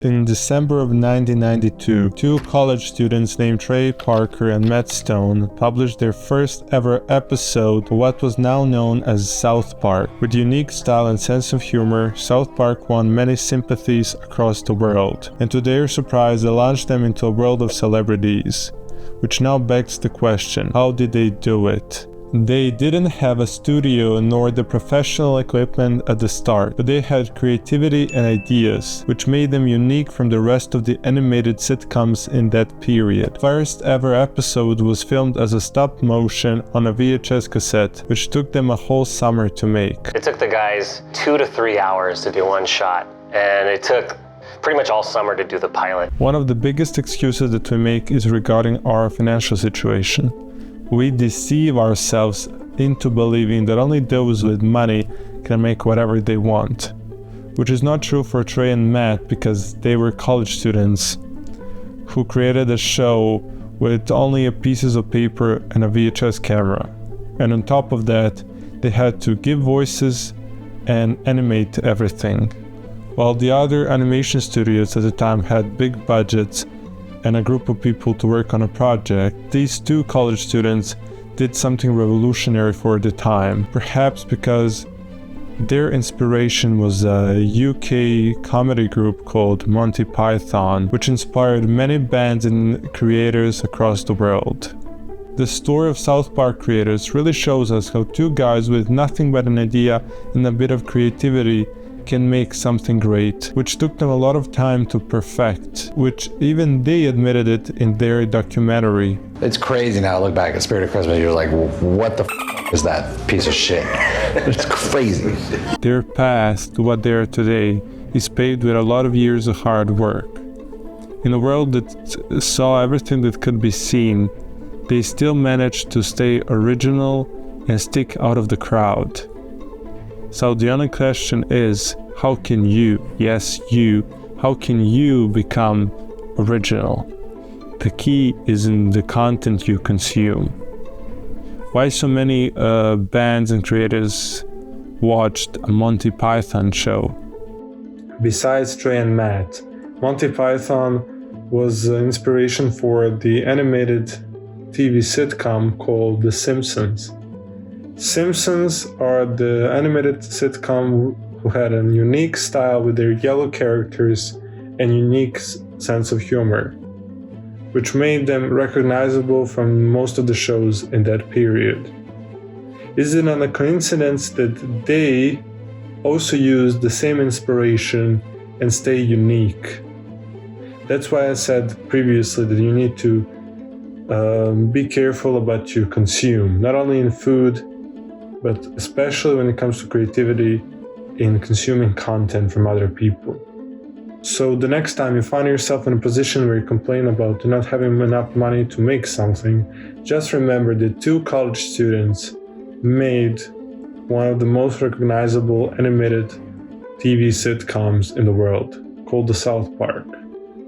In December of 1992, two college students named Trey Parker and Matt Stone published their first ever episode of what was now known as South Park. With unique style and sense of humor, South Park won many sympathies across the world, and to their surprise, they launched them into a world of celebrities. Which now begs the question, how did they do it? They didn't have a studio nor the professional equipment at the start, but they had creativity and ideas, which made them unique from the rest of the animated sitcoms in that period. First ever episode was filmed as a stop motion on a VHS cassette, which took them a whole summer to make. It took the guys 2 to 3 hours to do one shot, and it took pretty much all summer to do the pilot. One of the biggest excuses that we make is regarding our financial situation. We deceive ourselves into believing that only those with money can make whatever they want, which is not true for Trey and Matt because they were college students who created a show with only a pieces of paper and a VHS camera. And on top of that, they had to give voices and animate everything. While the other animation studios at the time had big budgets and a group of people to work on a project, these two college students did something revolutionary for the time, perhaps because their inspiration was a UK comedy group called Monty Python, which inspired many bands and creators across the world. The story of South Park creators really shows us how two guys with nothing but an idea and a bit of creativity can make something great, which took them a lot of time to perfect, which even they admitted it in their documentary. It's crazy now to look back at Spirit of Christmas, you're like, what the is that piece of shit? It's crazy. Their path to what they are today is paved with a lot of years of hard work. In a world that saw everything that could be seen, they still managed to stay original and stick out of the crowd. So the only question is, how can you, yes you, how can you become original? The key is in the content you consume. Why so many bands and creators watched a Monty Python show? Besides Trey and Matt, Monty Python was inspiration for the animated TV sitcom called The Simpsons. Simpsons are the animated sitcom who had a unique style with their yellow characters and unique sense of humor, which made them recognizable from most of the shows in that period. Is it not a coincidence that they also used the same inspiration and stay unique? That's why I said previously that you need to be careful about what you consume, not only in food, but especially when it comes to creativity in consuming content from other people. So the next time you find yourself in a position where you complain about not having enough money to make something, just remember that two college students made one of the most recognizable animated TV sitcoms in the world, called the South Park.